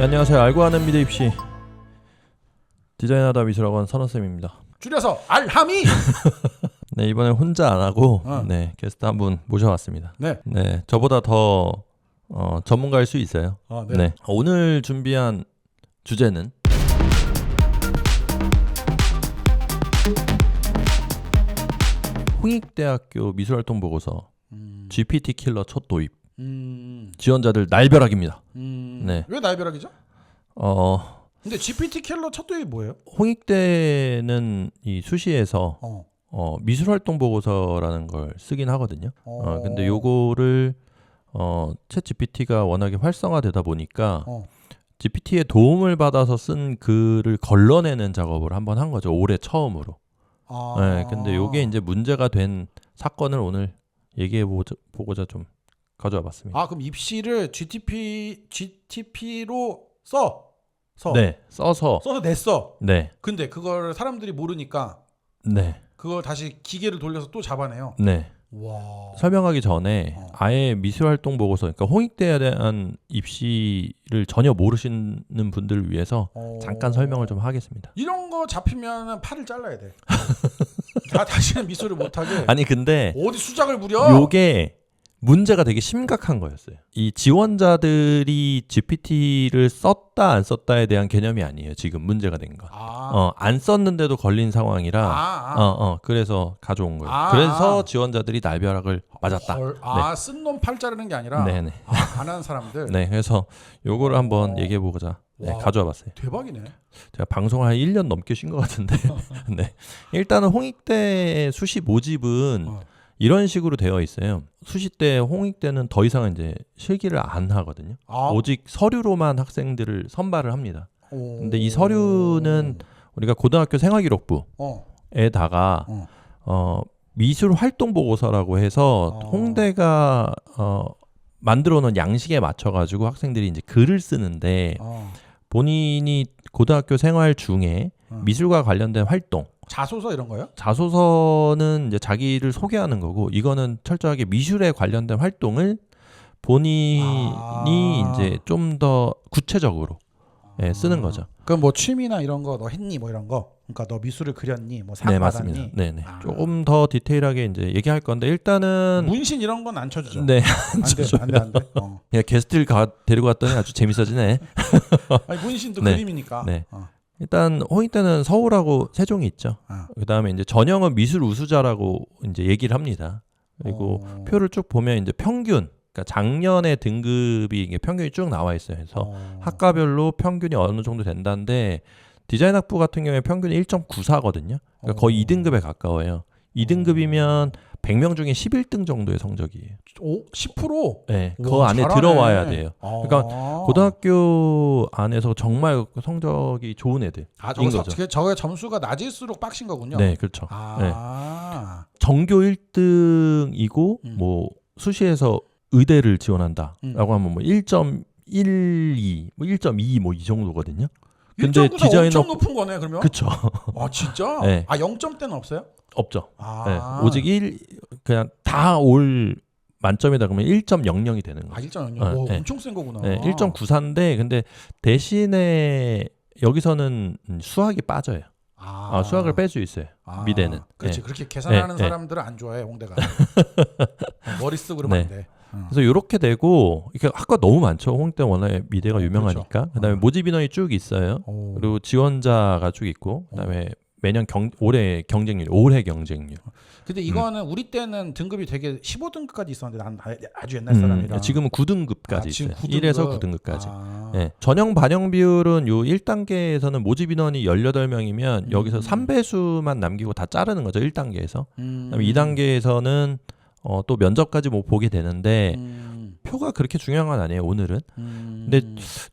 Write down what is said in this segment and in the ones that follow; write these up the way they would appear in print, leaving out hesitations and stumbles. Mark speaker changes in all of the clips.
Speaker 1: 네, 안녕하세요. 알고 하는 미대 입시 디자인하다 미술학원 선원쌤입니다.
Speaker 2: 줄여서 알하미.
Speaker 1: 네, 이번에 혼자 안 하고 네, 게스트 한 분 모셔왔습니다.
Speaker 2: 네.
Speaker 1: 네, 저보다 더 전문가일 수 있어요.
Speaker 2: 네.
Speaker 1: 네. 오늘 준비한 주제는 홍익대학교 미술활동 보고서 GPT 킬러 첫 도입. 지원자들 날벼락입니다. 네.
Speaker 2: 왜 날벼락이죠? 근데 GPT 킬러 첫 도입이 뭐예요?
Speaker 1: 홍익대는 이 수시에서 미술활동 보고서라는 걸 쓰긴 하거든요. 근데 요거를 챗 GPT가 워낙에 활성화되다 보니까 GPT의 도움을 받아서 쓴 글을 걸러내는 작업을 한번 한 거죠. 올해 처음으로. 네, 근데 요게 이제 문제가 된 사건을 오늘 얘기해 보고자 좀 가져와 봤습니다.
Speaker 2: 그럼 입시를 GTP로 써서 냈어.
Speaker 1: 네.
Speaker 2: 근데 그걸 사람들이 모르니까
Speaker 1: 네.
Speaker 2: 그걸 다시 기계를 돌려서 또 잡아내요.
Speaker 1: 네.
Speaker 2: 와.
Speaker 1: 설명하기 전에 아예 미술활동 보고서, 그러니까 홍익대에 대한 입시를 전혀 모르시는 분들을 위해서 잠깐 설명을 좀 하겠습니다.
Speaker 2: 이런 거 잡히면 팔을 잘라야 돼. 다시는 미술을 못하게.
Speaker 1: 아니 근데
Speaker 2: 어디 수작을 부려?
Speaker 1: 요게 문제가 되게 심각한 거였어요. 이 지원자들이 GPT를 썼다 안 썼다에 대한 개념이 아니에요. 지금 문제가 된 거. 안 썼는데도 걸린 상황이라 그래서 가져온 거예요. 그래서 지원자들이 날벼락을 맞았다.
Speaker 2: 네. 쓴 놈 팔 자르는 게 아니라 안 하는 사람들.
Speaker 1: 네, 그래서 요거를 한번 얘기해 보고자 가져와 봤어요.
Speaker 2: 대박이네.
Speaker 1: 제가 방송을 한 1년 넘게 쉰 것 같은데. 네. 일단은 홍익대 수시 모집은 이런 식으로 되어 있어요. 수시 때 홍익대는 더 이상 이제 실기를 안 하거든요. 오직 서류로만 학생들을 선발을 합니다. 근데 이 서류는 우리가 고등학교 생활기록부에다가 미술 활동 보고서라고 해서 홍대가 만들어 놓은 양식에 맞춰 가지고 학생들이 이제 글을 쓰는데 본인이 고등학교 생활 중에 미술과 관련된 활동,
Speaker 2: 자소서 이런 거요?
Speaker 1: 자소서는 이제 자기를 소개하는 거고, 이거는 철저하게 미술에 관련된 활동을 본인이 이제 좀 더 구체적으로 쓰는 거죠.
Speaker 2: 그럼 뭐 취미나 이런 거 너 했니 뭐 이런 거? 그러니까 너 미술을 그렸니? 뭐 상
Speaker 1: 네,
Speaker 2: 받았니?
Speaker 1: 맞습니다. 네네. 조금 더 디테일하게 이제 얘기할 건데 일단은
Speaker 2: 문신 이런 건 안 쳐주죠?
Speaker 1: 네,
Speaker 2: 안 돼.
Speaker 1: 야, 게스트를 데리고 왔더니 아주 재밌어지네.
Speaker 2: 아니, 문신도
Speaker 1: 네.
Speaker 2: 그림이니까.
Speaker 1: 네. 일단 홍익대는 서울하고 세종이 있죠. 그다음에 이제 전형은 미술 우수자라고 이제 얘기를 합니다. 그리고 표를 쭉 보면 이제 평균, 그러니까 작년의 등급이 이게 평균이 쭉 나와 있어요. 그래서 학과별로 평균이 어느 정도 된다는데 디자인학부 같은 경우에 평균이 1.94거든요. 그러니까 거의 2등급에 가까워요. 2등급이면 100명 중에 11등 정도의 성적이에요.
Speaker 2: 10%?
Speaker 1: 네, 그 안에
Speaker 2: 잘하네.
Speaker 1: 들어와야 돼요. 그러니까 고등학교 안에서 정말 성적이 좋은 애들인 거죠.
Speaker 2: 저게 점수가 낮을수록 빡신 거군요.
Speaker 1: 네, 그렇죠. 네. 전교 1등이고 뭐 수시에서 의대를 지원한다라고 하면 뭐 1.12, 뭐 1.2 뭐 이 정도거든요.
Speaker 2: 근데 디자인은 엄청 높은 거네 그러면.
Speaker 1: 그렇죠.
Speaker 2: 진짜?
Speaker 1: 네.
Speaker 2: 0점대는 없어요?
Speaker 1: 없죠. 네. 오직 그냥 다 올 만점이다 그러면 1.00이 되는 거예요.
Speaker 2: 1.00. 네. 엄청 센 거구나.
Speaker 1: 네, 1.94인데 근데 대신에 여기서는 수학이 빠져요. 수학을 뺄 수 있어요. 미대는.
Speaker 2: 그렇지.
Speaker 1: 네.
Speaker 2: 그렇게 계산하는 사람들은 안 좋아해 홍대가. 머리 쓰고 그러면 안 돼.
Speaker 1: 그래서 이렇게 되고, 이렇게 학과 너무 많죠. 홍대 워낙에 미대가 유명하니까.
Speaker 2: 그렇죠.
Speaker 1: 그다음에 모집 인원이 쭉 있어요. 그리고 지원자가 쭉 있고, 그다음에 매년 올해 경쟁률.
Speaker 2: 근데 이거는 우리 때는 등급이 되게 15등급까지 있었는데 난 아주 옛날 사람이라.
Speaker 1: 지금은 9등급까지 있어요.
Speaker 2: 9등급?
Speaker 1: 1에서 9등급까지. 네. 전형 반영 비율은 요 1단계에서는 모집 인원이 18명이면 여기서 3배수만 남기고 다 자르는 거죠. 1단계에서. 그다음에 2단계에서는 또 면접까지 뭐 보게 되는데 표가 그렇게 중요한 건 아니에요. 오늘은. 근데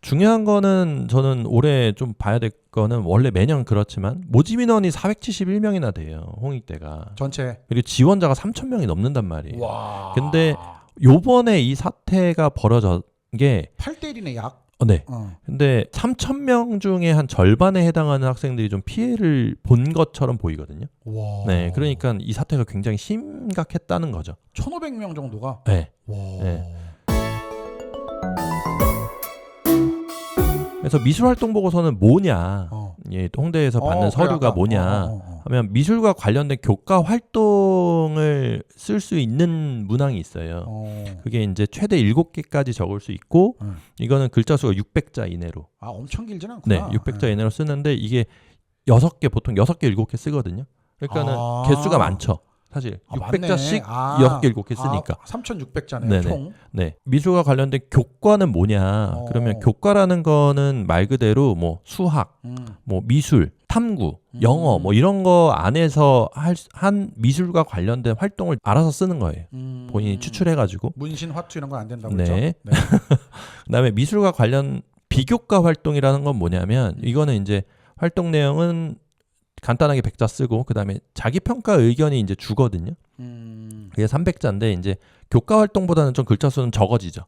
Speaker 1: 중요한 거는 저는 올해 좀 봐야 될 거는 원래 매년 그렇지만 모집 인원이 471명이나 돼요. 홍익대가.
Speaker 2: 전체.
Speaker 1: 그리고 지원자가 3,000명이 넘는단 말이에요.
Speaker 2: 와.
Speaker 1: 근데 요번에 이 사태가 벌어진 게
Speaker 2: 8대 1이네 약.
Speaker 1: 네. 근데 3,000명 중에 한 절반에 해당하는 학생들이 좀 피해를 본 것처럼 보이거든요.
Speaker 2: 와.
Speaker 1: 네. 그러니까 이 사태가 굉장히 심각했다는 거죠.
Speaker 2: 1,500명 정도가.
Speaker 1: 네.
Speaker 2: 와.
Speaker 1: 네. 그래서 미술활동 보고서는 뭐냐? 예, 홍대에서 받는 서류가
Speaker 2: 그래,
Speaker 1: 뭐냐? 하면 미술과 관련된 교과 활동을 쓸 수 있는 문항이 있어요. 그게 이제 최대 7개까지 적을 수 있고 이거는 글자 수가 600자 이내로.
Speaker 2: 아, 엄청 길진 않구나.
Speaker 1: 네, 600자 이내로 쓰는데 이게 6개 보통 6개 7개 쓰거든요. 그러니까는 개수가 많죠. 사실 600자씩 6개 7개 쓰니까
Speaker 2: 3,600자네요.
Speaker 1: 네네.
Speaker 2: 총.
Speaker 1: 네. 미술과 관련된 교과는 뭐냐? 그러면 교과라는 거는 말 그대로 뭐 수학, 뭐 미술, 탐구, 영어 뭐 이런 거 안에서 한 미술과 관련된 활동을 알아서 쓰는 거예요. 본인이 추출해 가지고.
Speaker 2: 문신, 화투 이런 건 안 된다고
Speaker 1: 네.
Speaker 2: 그랬죠? 네.
Speaker 1: 그다음에 미술과 관련 비교과 활동이라는 건 뭐냐면 이거는 이제 활동 내용은 간단하게 100자 쓰고 그다음에 자기 평가 의견이 이제 주거든요. 그게 300자인데 이제 교과 활동보다는 좀 글자 수는 적어지죠.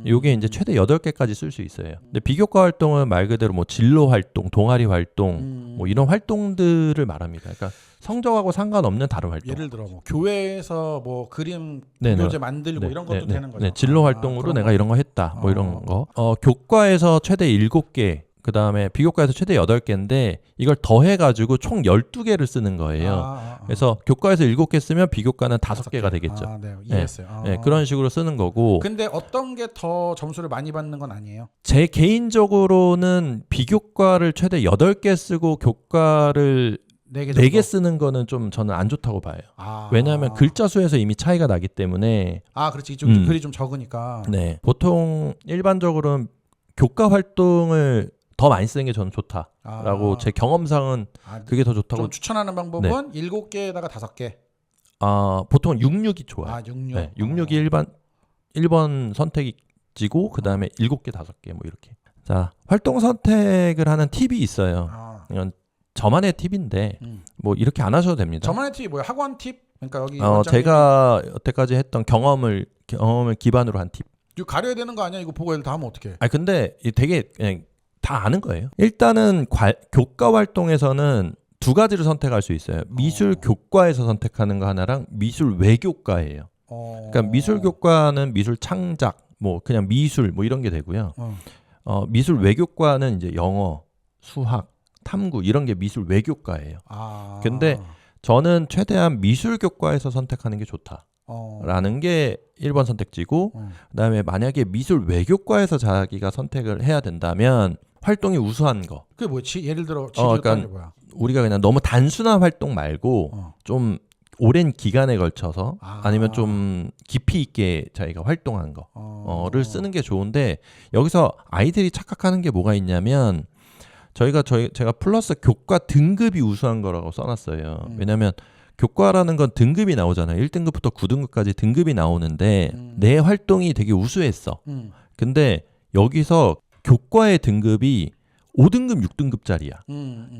Speaker 1: 요게 이제 최대 8개까지 쓸 수 있어요. 근데 비교과 활동은 말 그대로 뭐 진로 활동, 동아리 활동 뭐 이런 활동들을 말합니다. 그러니까 성적하고 상관없는 다른 활동.
Speaker 2: 예를 들어 뭐 교회에서 뭐 그림
Speaker 1: 네네.
Speaker 2: 교재 만들고 이런 것도 되는 거죠.
Speaker 1: 네, 진로 활동으로
Speaker 2: 그런
Speaker 1: 내가
Speaker 2: 거.
Speaker 1: 이런 거 했다. 뭐 이런 거. 교과에서 최대 7개 그 다음에 비교과에서 최대 8개인데 이걸 더해가지고 총 12개를 쓰는 거예요. 그래서 교과에서 7개 쓰면 비교과는 5개가 되겠죠.
Speaker 2: 네, 이해했어요.
Speaker 1: 네, 그런 식으로 쓰는 거고.
Speaker 2: 근데 어떤 게 더 점수를 많이 받는 건 아니에요?
Speaker 1: 제 개인적으로는 비교과를 최대 8개 쓰고 교과를 4개 쓰는 거는 좀 저는 안 좋다고 봐요. 왜냐하면 글자 수에서 이미 차이가 나기 때문에.
Speaker 2: 그렇지. 좀 글이 좀 적으니까.
Speaker 1: 네, 보통 일반적으로는 교과 활동을 더 많이 쓰는 게 저는 좋다라고 제 경험상은 그게 더 좋다고.
Speaker 2: 좀 추천하는 방법은 7개에다가 5개.
Speaker 1: 보통 66이 좋아요.
Speaker 2: 66.
Speaker 1: 네, 66이 1번 선택지고 그 다음에 7개 5개 뭐 이렇게. 자, 활동 선택을 하는 팁이 있어요. 이건 저만의 팁인데 뭐 이렇게 안 하셔도 됩니다.
Speaker 2: 저만의 팁이 뭐야? 학원 팁? 그러니까 여기
Speaker 1: 제가 여태까지 했던 경험을 기반으로 한 팁.
Speaker 2: 이거 가려야 되는 거 아니야? 이거 보고 얘를 다 하면 어떡해?
Speaker 1: 근데 되게 그냥 다 아는 거예요. 일단은 교과 활동에서는 2가지를 선택할 수 있어요. 미술 교과에서 선택하는 거 하나랑 미술 외교과예요. 그러니까 미술 교과는 미술 창작, 뭐 그냥 미술 뭐 이런 게 되고요. 미술 외교과는 이제 영어, 수학, 탐구 이런 게 미술 외교과예요. 근데 저는 최대한 미술 교과에서 선택하는 게 좋다라는 게 1번 선택지고 그다음에 만약에 미술 외교과에서 자기가 선택을 해야 된다면 활동이 우수한 거.
Speaker 2: 그게 뭐지? 예를 들어
Speaker 1: 그러니까
Speaker 2: 뭐야?
Speaker 1: 우리가 그냥 너무 단순한 활동 말고 좀 오랜 기간에 걸쳐서 아니면 좀 깊이 있게 자기가 활동한 거를 쓰는 게 좋은데 여기서 아이들이 착각하는 게 뭐가 있냐면 제가 플러스 교과 등급이 우수한 거라고 써놨어요. 왜냐하면 교과라는 건 등급이 나오잖아요. 1등급부터 9등급까지 등급이 나오는데 내 활동이 되게 우수했어. 근데 여기서 교과의 등급이 5등급, 6등급짜리야.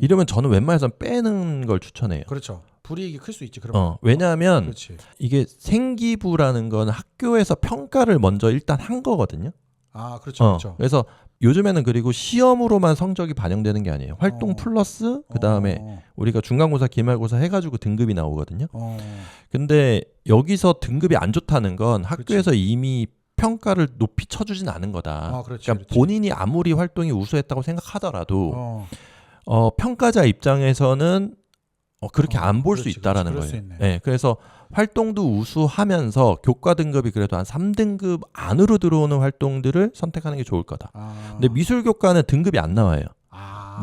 Speaker 1: 이러면 저는 웬만해서는 빼는 걸 추천해요.
Speaker 2: 그렇죠. 불이익이 클 수 있지. 그러면.
Speaker 1: 왜냐하면
Speaker 2: 그렇지.
Speaker 1: 이게 생기부라는 건 학교에서 평가를 먼저 일단 한 거거든요.
Speaker 2: 그렇죠. 그렇죠.
Speaker 1: 그래서 요즘에는 그리고 시험으로만 성적이 반영되는 게 아니에요. 활동 플러스 그다음에 우리가 중간고사, 기말고사 해가지고 등급이 나오거든요. 근데 여기서 등급이 안 좋다는 건 학교에서 이미 평가를 높이 쳐주진 않은 거다. 그러니까 본인이 아무리 활동이 우수했다고 생각하더라도 평가자 입장에서는 그렇게 안 볼 수 있다라는 거예요. 네, 그래서 활동도 우수하면서 교과 등급이 그래도 한 3등급 안으로 들어오는 활동들을 선택하는 게 좋을 거다. 근데 미술 교과는 등급이 안 나와요.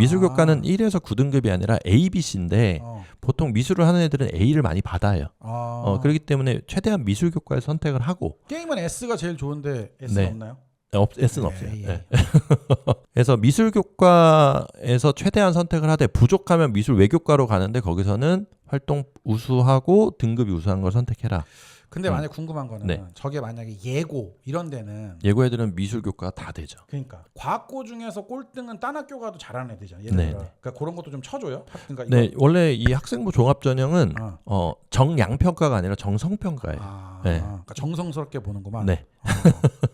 Speaker 1: 미술 교과는 1에서 9등급이 아니라 A, B, C인데 보통 미술을 하는 애들은 A를 많이 받아요. 그렇기 때문에 최대한 미술 교과에서 선택을 하고.
Speaker 2: 게임은 S가 제일 좋은데 S는 없나요?
Speaker 1: S는 없어요. 네. 그래서 미술 교과에서 최대한 선택을 하되 부족하면 미술 외교과로 가는데 거기서는 활동 우수하고 등급이 우수한 걸 선택해라.
Speaker 2: 근데 만약 궁금한 거는 저게 만약에 예고 이런 데는
Speaker 1: 예고 애들은 미술 교과가 다 되죠.
Speaker 2: 그러니까 과학고 중에서 꼴등은 딴 학교 가도 잘하는 애들이잖아요. 예를 들어. 그러니까 그런 것도 좀 쳐줘요. 그러니까
Speaker 1: 네, 원래 이 학생부 종합 전형은 정양평가가 아니라 정성평가예요.
Speaker 2: 그러니까 정성스럽게 보는구만.
Speaker 1: 네.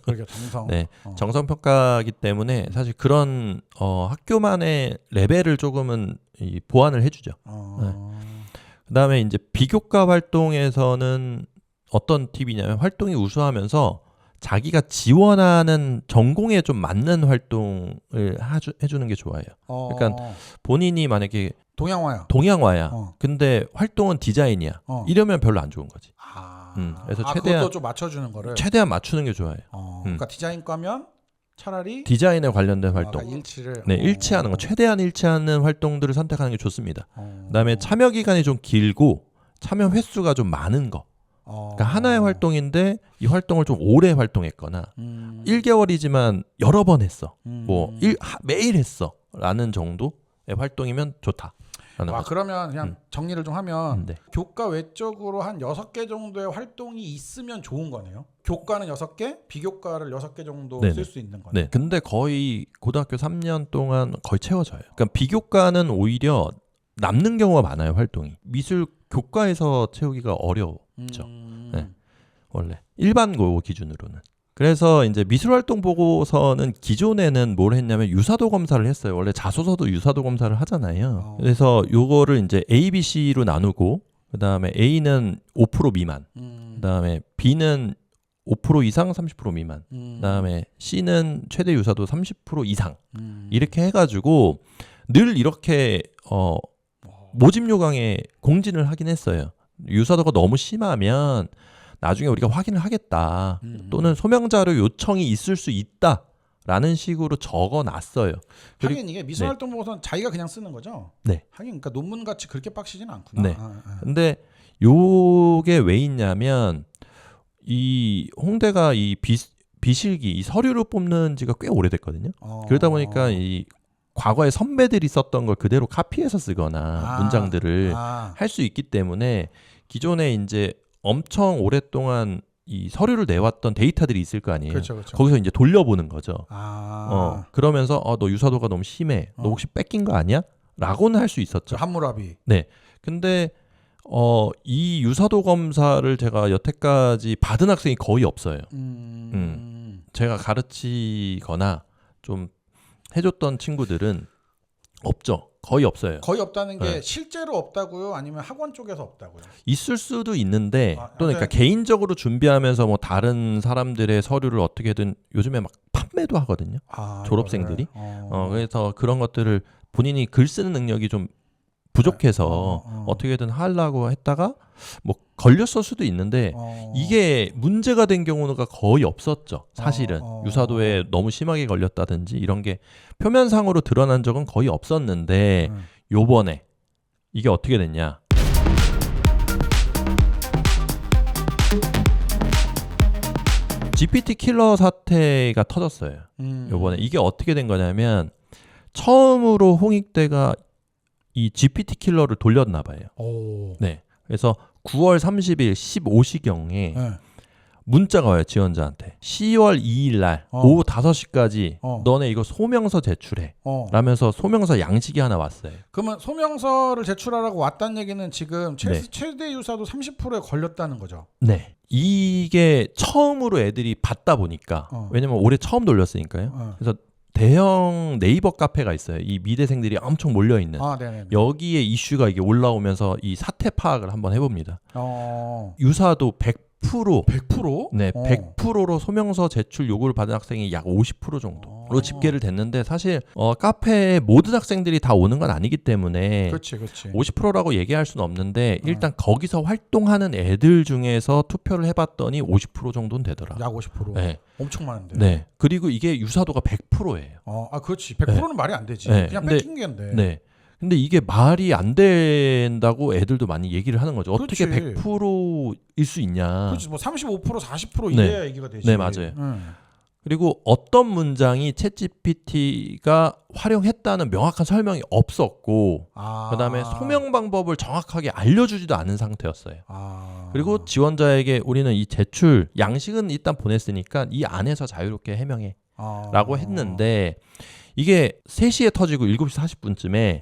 Speaker 2: 그러니까 정성.
Speaker 1: 네, 정성평가이기 때문에 사실 그런 학교만의 레벨을 조금은 보완을 해주죠. 그다음에 이제 비교과 활동에서는 어떤 팁이냐면 활동이 우수하면서 자기가 지원하는 전공에 좀 맞는 활동을 해주는 게 좋아요. 그러니까 본인이 만약에 동양화야. 근데 활동은 디자인이야. 이러면 별로 안 좋은 거지. 그래서 최대한
Speaker 2: 그것도 좀 맞춰주는 거를
Speaker 1: 최대한 맞추는 게 좋아요.
Speaker 2: 그러니까 디자인과면 차라리
Speaker 1: 디자인에 관련된 활동,
Speaker 2: 일치를
Speaker 1: 일치하는 거, 최대한 일치하는 활동들을 선택하는 게 좋습니다. 그다음에 참여 기간이 좀 길고 참여 횟수가 좀 많은 거. 그러니까 하나의 활동인데 이 활동을 좀 오래 활동했거나 1개월이지만 여러 번 했어. 매일 했어라는 정도의 활동이면 좋다.
Speaker 2: 그러면 그냥 정리를 좀 하면 교과 외적으로 한 6개 정도의 활동이 있으면 좋은 거네요. 교과는 6개, 비교과를 6개 정도 쓸 수 있는 거네요.
Speaker 1: 네. 근데 거의 고등학교 3년 동안 거의 채워져요. 그러니까 비교과는 오히려 남는 경우가 많아요, 활동이. 미술 교과에서 채우기가 어렵죠. 네. 원래 일반고 기준으로는. 그래서 이제 미술활동 보고서는 기존에는 뭘 했냐면 유사도 검사를 했어요. 원래 자소서도 유사도 검사를 하잖아요. 그래서 요거를 이제 A, B, C로 나누고 그다음에 A는 5% 미만, 그다음에 B는 5% 이상 30% 미만, 그다음에 C는 최대 유사도 30% 이상 이렇게 해가지고 늘 이렇게 모집 요강에 공지를 하긴 했어요. 유사도가 너무 심하면 나중에 우리가 확인을 하겠다. 또는 소명자료 요청이 있을 수 있다라는 식으로 적어놨어요.
Speaker 2: 하긴 이게 미술활동 보고서는 자기가 그냥 쓰는 거죠?
Speaker 1: 네.
Speaker 2: 하긴 그러니까 논문같이 그렇게 빡시지는 않구나.
Speaker 1: 네. 근데 요게 왜 있냐면 이 홍대가 이 비실기, 이 서류를 뽑는 지가 꽤 오래됐거든요. 그러다 보니까 이 과거에 선배들이 썼던 걸 그대로 카피해서 쓰거나 문장들을 할 수 있기 때문에 기존에 이제 엄청 오랫동안 이 서류를 내왔던 데이터들이 있을 거 아니에요.
Speaker 2: 그렇죠.
Speaker 1: 거기서 이제 돌려보는 거죠. 그러면서 너 유사도가 너무 심해. 너 혹시 뺏긴 거 아니야? 라고는 할 수 있었죠.
Speaker 2: 함무라비.
Speaker 1: 네. 근데 이 유사도 검사를 제가 여태까지 받은 학생이 거의 없어요. 제가 가르치거나 좀 해줬던 친구들은 없죠. 거의 없어요.
Speaker 2: 거의 없다는 게 실제로 없다고요? 아니면 학원 쪽에서 없다고요?
Speaker 1: 있을 수도 있는데 또 그러니까 개인적으로 준비하면서 뭐 다른 사람들의 서류를 어떻게든 요즘에 막 판매도 하거든요. 졸업생들이. 그래서 그런 것들을 본인이 글 쓰는 능력이 좀 부족해서 어떻게든 하려고 했다가 뭐 걸렸을 수도 있는데 이게 문제가 된 경우가 거의 없었죠. 사실은 유사도에 너무 심하게 걸렸다든지 이런 게 표면상으로 드러난 적은 거의 없었는데 요번에 이게 어떻게 됐냐. GPT 킬러 사태가 터졌어요. 요번에 이게 어떻게 된 거냐면 처음으로 홍익대가 이 GPT 킬러를 돌렸나 봐요. 네. 그래서 9월 30일 15시경에 문자가 와요, 지원자한테. 10월 2일 날 오후 5시까지 너네 이거 소명서 제출해. 라면서 소명서 양식이 하나 왔어요.
Speaker 2: 그러면 소명서를 제출하라고 왔다는 얘기는 지금 최대 유사도 30%에 걸렸다는 거죠?
Speaker 1: 네. 이게 처음으로 애들이 받다 보니까 왜냐면 올해 처음 돌렸으니까요. 그래서 대형 네이버 카페가 있어요. 이 미대생들이 엄청 몰려있는. 여기에 이슈가 이게 올라오면서 이 사태 파악을 한번 해봅니다. 유사도 100%? 네, 100%로 소명서 제출 요구를 받은 학생이 약 50% 정도로 집계를 됐는데 사실 카페에 모든 학생들이 다 오는 건 아니기 때문에
Speaker 2: 그렇지.
Speaker 1: 50%라고 얘기할 수는 없는데 일단 거기서 활동하는 애들 중에서 투표를 해봤더니 50% 정도는 되더라.
Speaker 2: 약 50%?
Speaker 1: 네.
Speaker 2: 엄청 많은데.
Speaker 1: 네. 그리고 이게 유사도가 100%예요.
Speaker 2: 그렇지. 100%는 말이 안 되지. 그냥 뺏긴 게인데.
Speaker 1: 네. 근데 이게 말이 안 된다고 애들도 많이 얘기를 하는 거죠. 어떻게 100%일 수 있냐.
Speaker 2: 그렇지. 뭐 35%, 40% 이래야 얘기가 되지.
Speaker 1: 네, 맞아요. 그리고 어떤 문장이 챗GPT가 활용했다는 명확한 설명이 없었고 그다음에 소명 방법을 정확하게 알려주지도 않은 상태였어요. 그리고 지원자에게 우리는 이 제출 양식은 일단 보냈으니까 이 안에서 자유롭게 해명해 라고 했는데 이게 3시에 터지고 7시 40분쯤에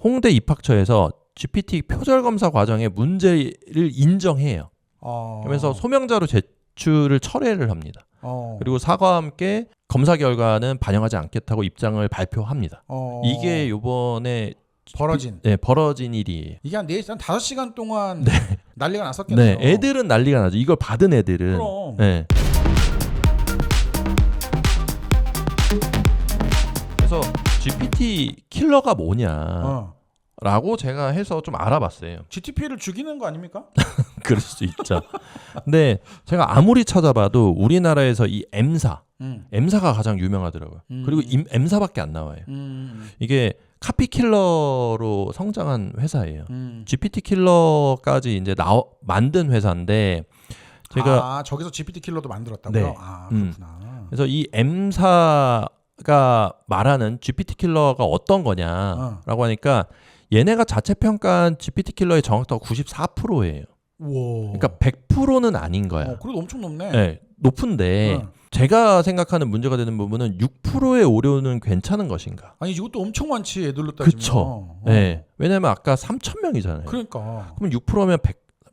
Speaker 1: 홍대 입학처에서 GPT 표절검사 과정에 문제를 인정해요. 그러면서 소명자로 제출을 철회를 합니다. 그리고 사과와 함께 검사 결과는 반영하지 않겠다고 입장을 발표합니다. 이게 요번에 벌어진 일이에요.
Speaker 2: 이게 한 5시간 동안 난리가 났었겠네요.
Speaker 1: 네, 애들은 난리가 나죠. 이걸 받은 애들은.
Speaker 2: 그럼.
Speaker 1: 네. GPT 킬러가 뭐냐 라고 제가 해서 좀 알아봤어요.
Speaker 2: GTP를 죽이는 거 아닙니까?
Speaker 1: 그럴 수 있죠. 근데 제가 아무리 찾아봐도 우리나라에서 이 M사가 가장 유명하더라고요. 그리고 M사밖에 안 나와요. 이게 카피 킬러로 성장한 회사예요. GPT 킬러까지 이제 만든 회사인데 제가
Speaker 2: 저기서 GPT 킬러도 만들었다고요?
Speaker 1: 네.
Speaker 2: 그렇구나.
Speaker 1: 그래서 이 M사가 말하는 GPT 킬러가 어떤 거냐라고 하니까 얘네가 자체 평가한 GPT 킬러의 정확도가 94%예요.
Speaker 2: 우와.
Speaker 1: 그러니까 100%는 아닌 거야.
Speaker 2: 그래도 엄청 높네.
Speaker 1: 네, 높은데 제가 생각하는 문제가 되는 부분은 6%의 오류는 괜찮은 것인가?
Speaker 2: 아니 이것도 엄청 많지 애들로 따지면.
Speaker 1: 그렇죠. 네, 왜냐면 아까 3,000명이잖아요.
Speaker 2: 그러니까.
Speaker 1: 그럼 6%면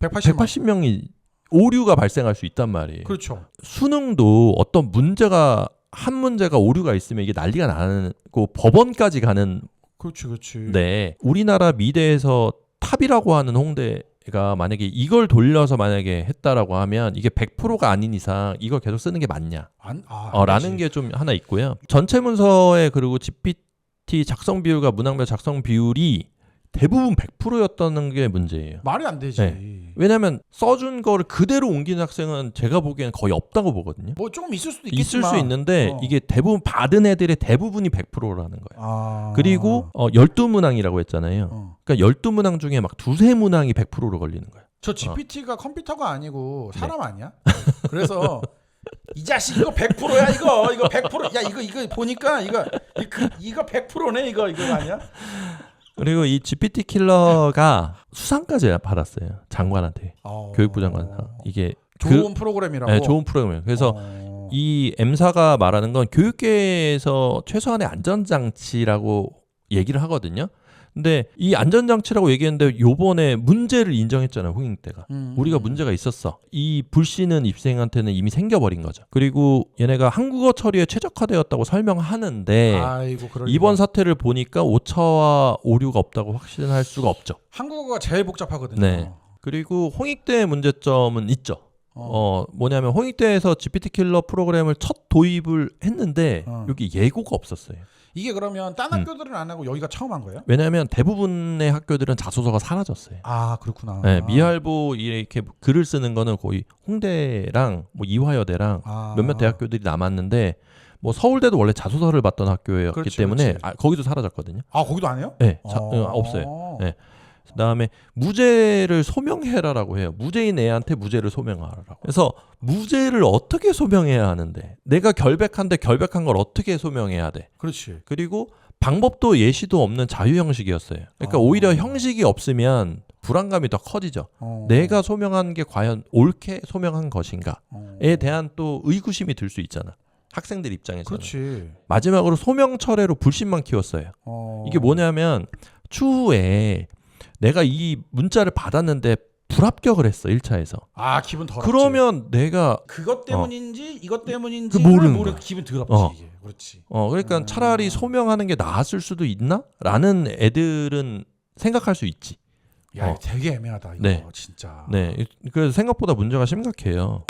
Speaker 1: 180명이 오류가 발생할 수 있단 말이에요.
Speaker 2: 그렇죠.
Speaker 1: 수능도 어떤 문제가 한 문제가 오류가 있으면 이게 난리가 나고 법원까지 가는.
Speaker 2: 그렇지.
Speaker 1: 네, 우리나라 미대에서 탑이라고 하는 홍대가 만약에 이걸 돌려서 만약에 했다라고 하면 이게 100%가 아닌 이상 이걸 계속 쓰는 게 맞냐? 라는 게 좀 하나 있고요. 전체 문서에 그리고 GPT 작성 비율과 문항별 작성 비율이 대부분 100%였다는 게 문제예요.
Speaker 2: 말이 안 되지.
Speaker 1: 네. 왜냐하면 써준 거를 그대로 옮기는 학생은 제가 보기에는 거의 없다고 보거든요.
Speaker 2: 뭐 조금 있을 수도
Speaker 1: 있을
Speaker 2: 있겠지만.
Speaker 1: 수 있는데 이게 대부분 받은 애들의 대부분이 100%라는 거예요. 그리고 12문항이라고 했잖아요. 그러니까 12문항 중에 막 두세 문항이 100%로 걸리는 거예요.
Speaker 2: 저 GPT가 컴퓨터가 아니고 사람 아니야? 그래서 이 자식 이거 100%야 이거 100%. 야 이거 보니까 이거 100%네 이거 아니야?
Speaker 1: 그리고 이 GPT 킬러가 수상까지 받았어요. 장관한테. 교육부 장관한테. 이게
Speaker 2: 좋은 프로그램이라고.
Speaker 1: 네, 좋은 프로그램이에요. 그래서 이 M사가 말하는 건 교육계에서 최소한의 안전장치라고 얘기를 하거든요. 근데 이 안전장치라고 얘기했는데 요번에 문제를 인정했잖아요. 홍익 때가. 우리가 문제가 있었어. 이 불씨는 입생한테는 이미 생겨버린 거죠. 그리고 얘네가 한국어 처리에 최적화되었다고 설명하는데 이번 사태를 보니까 오차와 오류가 없다고 확신할 수가 없죠.
Speaker 2: 한국어가 제일 복잡하거든요.
Speaker 1: 네. 그리고 홍익대의 문제점은 있죠. 뭐냐면 홍익대에서 GPT 킬러 프로그램을 첫 도입을 했는데 여기 예고가 없었어요.
Speaker 2: 이게 그러면 딴 학교들은 안 하고 여기가 처음 한 거예요?
Speaker 1: 왜냐하면 대부분의 학교들은 자소서가 사라졌어요.
Speaker 2: 그렇구나.
Speaker 1: 네, 미할보 이렇게 글을 쓰는 거는 거의 홍대랑 뭐 이화여대랑 몇몇 대학교들이 남았는데 뭐 서울대도 원래 자소서를 받던 학교였기 때문에 거기도 사라졌거든요.
Speaker 2: 거기도 안 해요?
Speaker 1: 네, 없어요. 네. 그다음에 무죄를 소명해라라고 해요. 무죄인 애한테 무죄를 소명하라고. 그래서 무죄를 어떻게 소명해야 하는데 내가 결백한데 결백한 걸 어떻게 소명해야 돼.
Speaker 2: 그렇지.
Speaker 1: 그리고 방법도 예시도 없는 자유 형식이었어요. 그러니까 오히려 형식이 없으면 불안감이 더 커지죠. 내가 소명한 게 과연 옳게 소명한 것인가에 대한 또 의구심이 들 수 있잖아. 학생들 입장에서는.
Speaker 2: 그렇지.
Speaker 1: 마지막으로 소명 철회로 불신만 키웠어요. 이게 뭐냐면 추후에 내가 이 문자를 받았는데 불합격을 했어 1차에서.
Speaker 2: 기분 더럽지.
Speaker 1: 그러면 내가
Speaker 2: 그것 때문인지 이것 때문인지
Speaker 1: 모르는
Speaker 2: 기분 더럽지 이게. 그렇지.
Speaker 1: 그러니까 차라리 소명하는 게 나았을 수도 있나? 라는 애들은 생각할 수 있지.
Speaker 2: 야, 되게 애매하다 이거.
Speaker 1: 네.
Speaker 2: 진짜.
Speaker 1: 네. 그래서 생각보다 문제가 심각해요.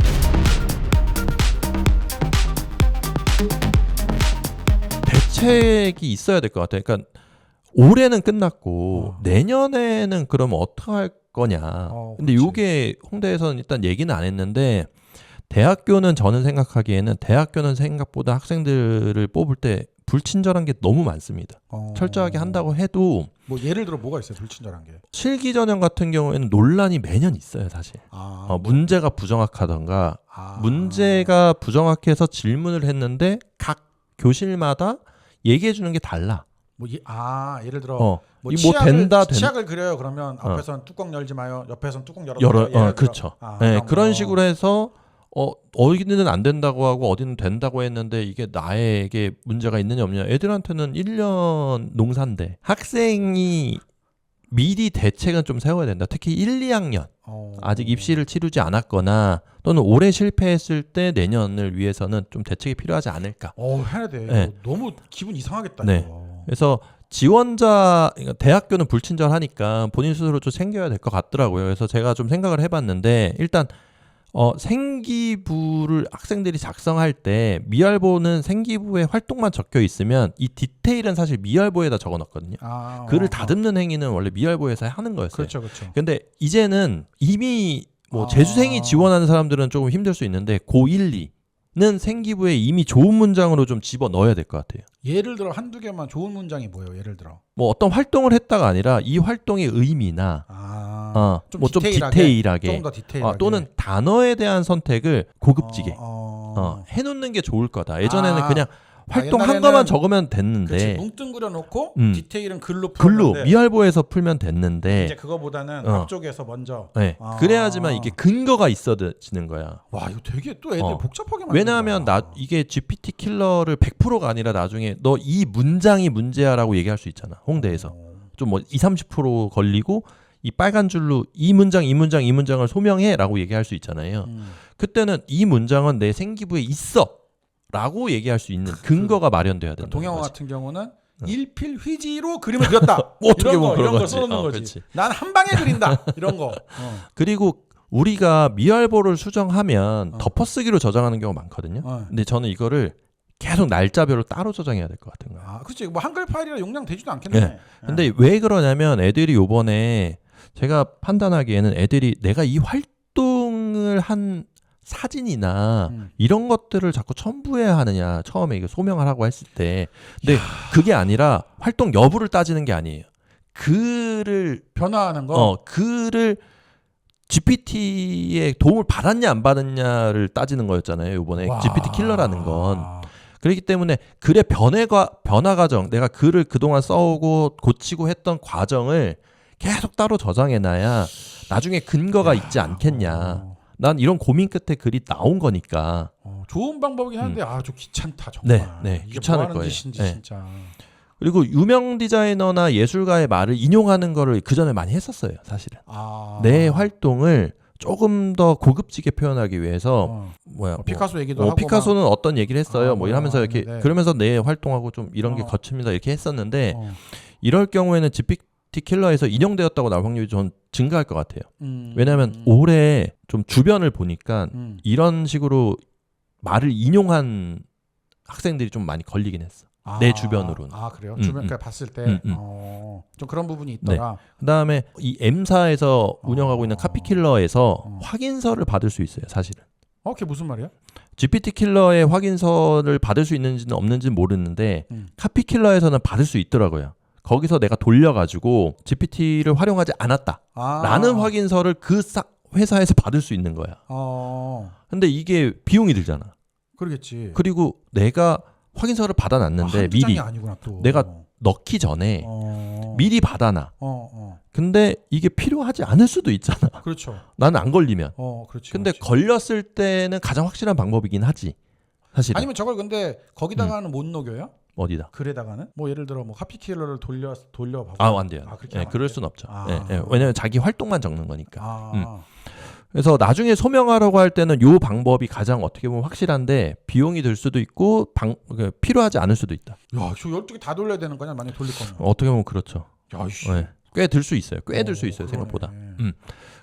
Speaker 1: 대책이 있어야 될 것 같아요. 그러니까 올해는 끝났고 내년에는 그러면 어떻게 할 거냐. 근데 이게 홍대에서는 일단 얘기는 안 했는데 대학교는 저는 생각하기에는 대학교는 생각보다 학생들을 뽑을 때 불친절한 게 너무 많습니다. 철저하게 한다고 해도
Speaker 2: 뭐 예를 들어 뭐가 있어요? 불친절한 게.
Speaker 1: 실기전형 같은 경우에는 논란이 매년 있어요, 사실. 문제가 부정확하던가 문제가 부정확해서 질문을 했는데 각 교실마다 얘기해 주는 게 달라.
Speaker 2: 예를 들어 뭐 치약을 그려요. 그러면 앞에서는 뚜껑 열지 마요. 옆에서는 뚜껑 열어.
Speaker 1: 그렇죠. 네, 그런 식으로 해서 어디는 안 된다고 하고 어디는 된다고 했는데 이게 나에게 문제가 있느냐 없느냐. 애들한테는 1년 농사인데 학생이 미리 대책은 좀 세워야 된다. 특히 1, 2학년 아직 입시를 치르지 않았거나 또는 올해 실패했을 때 내년을 위해서는 좀 대책이 필요하지 않을까.
Speaker 2: 해야 돼. 네. 너무 기분 이상하겠다.
Speaker 1: 네.
Speaker 2: 이거.
Speaker 1: 그래서 지원자, 대학교는 불친절하니까 본인 스스로 좀 챙겨야 될 것 같더라고요. 그래서 제가 좀 생각을 해봤는데 일단 생기부를 학생들이 작성할 때 미알보는 생기부에 활동만 적혀 있으면 이 디테일은 사실 미알보에다 적어놨거든요. 글을 다듬는 행위는 원래 미알보에서 하는 거였어요.
Speaker 2: 그렇죠, 그렇죠.
Speaker 1: 근데 이제는 이미 뭐 재수생이 지원하는 사람들은 조금 힘들 수 있는데 고1, 2는 생기부에 이미 좋은 문장으로 좀 집어 넣어야 될 것 같아요.
Speaker 2: 예를 들어 한두 개만 좋은 문장이 뭐예요? 예를 들어
Speaker 1: 뭐 어떤 활동을 했다가 아니라 이 활동의 의미나
Speaker 2: 좀
Speaker 1: 뭐 좀 디테일하게,
Speaker 2: 조금 더 디테일하게
Speaker 1: 또는 단어에 대한 선택을 고급지게 해놓는 게 좋을 거다. 예전에는 그냥 활동한 것만 적으면 됐는데
Speaker 2: 그치, 뭉뚱그려 놓고 디테일은 글로
Speaker 1: 미알보에서 풀면 됐는데
Speaker 2: 이제 그거보다는 앞쪽에서 먼저
Speaker 1: 그래야지만 이게 근거가 있어지는 거야.
Speaker 2: 와 이거 되게 또 애들 복잡하게 만든다.
Speaker 1: 왜냐하면 이게 GPT 킬러를 100%가 아니라 나중에 너 이 문장이 문제야라고 얘기할 수 있잖아. 홍대에서 좀 뭐 20-30% 걸리고 이 빨간 줄로 이 문장을 소명해라고 얘기할 수 있잖아요. 그때는 이 문장은 내 생기부에 있어 라고 얘기할 수 있는 근거가 마련돼야 된다.
Speaker 2: 동양어 같은 경우는 일필휘지로 그림을 그렸다.
Speaker 1: 어떻게 보면
Speaker 2: 이런 거
Speaker 1: 거지.
Speaker 2: 써놓는 거지. 난 한 방에 그린다. 이런 거.
Speaker 1: 그리고 우리가 미알보를 수정하면 덮어쓰기로 저장하는 경우가 많거든요. 근데 저는 이거를 계속 날짜별로 따로 저장해야 될 것 같은 거예요.
Speaker 2: 그렇지. 뭐 한글 파일이라 용량 되지도 않겠네.
Speaker 1: 네. 근데 왜 그러냐면 애들이 요번에 제가 판단하기에는 애들이 내가 이 활동을 한 사진이나 이런 것들을 자꾸 첨부해야 하느냐, 처음에 이거 소명하라고 했을 때. 근데 그게 아니라 활동 여부를 따지는 게 아니에요. 글을
Speaker 2: 변화하는 거.
Speaker 1: 글을 GPT의 도움을 받았냐 안 받았냐를 따지는 거였잖아요. 요번에 GPT 킬러라는 건. 그렇기 때문에 글의 변화 과정, 내가 글을 그동안 써오고 고치고 했던 과정을 계속 따로 저장해놔야 나중에 근거가 있지 않겠냐. 난 이런 고민 끝에 글이 나온 거니까.
Speaker 2: 좋은 방법이긴 한데 좀 귀찮다 정말.
Speaker 1: 네,
Speaker 2: 이게
Speaker 1: 귀찮을
Speaker 2: 뭐 하는
Speaker 1: 거예요.
Speaker 2: 짓인지 진짜.
Speaker 1: 그리고 유명 디자이너나 예술가의 말을 인용하는 거를 그 전에 많이 했었어요, 사실은. 내 활동을 조금 더 고급지게 표현하기 위해서
Speaker 2: 피카소 얘기도 하고
Speaker 1: 피카소는 어떤 얘기를 했어요. 뭐 이러면서 이렇게 그러면서 내 활동하고 좀 이런 게 거칩니다 이렇게 했었는데 이럴 경우에는 GPT 킬러에서 인용되었다고 나올 확률이 좀 증가할 것 같아요. 왜냐하면 올해 좀 주변을 보니까 이런 식으로 말을 인용한 학생들이 좀 많이 걸리긴 했어. 내 주변으로는.
Speaker 2: 그래요? 주변 봤을 때 좀 그런 부분이 있더라.
Speaker 1: 네. 그다음에 이 M사에서 운영하고 있는 카피킬러에서 확인서를 받을 수 있어요, 사실은.
Speaker 2: 그게 무슨 말이야?
Speaker 1: GPT 킬러의 확인서를 받을 수 있는지는 없는지는 모르는데 카피킬러에서는 받을 수 있더라고요. 거기서 내가 돌려가지고 GPT를 활용하지 않았다라는 확인서를 그 회사에서 받을 수 있는 거야. 근데 이게 비용이 들잖아.
Speaker 2: 그러겠지.
Speaker 1: 그리고 내가 확인서를 받아놨는데 미리
Speaker 2: 아니구나, 또.
Speaker 1: 내가 넣기 전에 미리 받아놔. 근데 이게 필요하지 않을 수도 있잖아.
Speaker 2: 그렇죠.
Speaker 1: 나는 안 걸리면.
Speaker 2: 그렇지.
Speaker 1: 근데
Speaker 2: 그렇지.
Speaker 1: 걸렸을 때는 가장 확실한 방법이긴 하지. 사실.
Speaker 2: 아니면 저걸 근데 거기다가는 못 녹여요?
Speaker 1: 어디다?
Speaker 2: 글에다가는? 뭐 예를 들어 뭐 카피킬러를 돌려봐.
Speaker 1: 안 돼요. 그럴 순 없죠. 왜냐면 자기 활동만 적는 거니까. 그래서 나중에 소명하라고 할 때는 요 방법이 가장 어떻게 보면 확실한데 비용이 들 수도 있고 필요하지 않을 수도 있다.
Speaker 2: 야, 저 12개 다 돌려야 되는 거냐? 만약에 돌릴 거면.
Speaker 1: 어떻게 보면 그렇죠. 꽤 들 수 있어요. 꽤 들 수 있어요. 생각보다.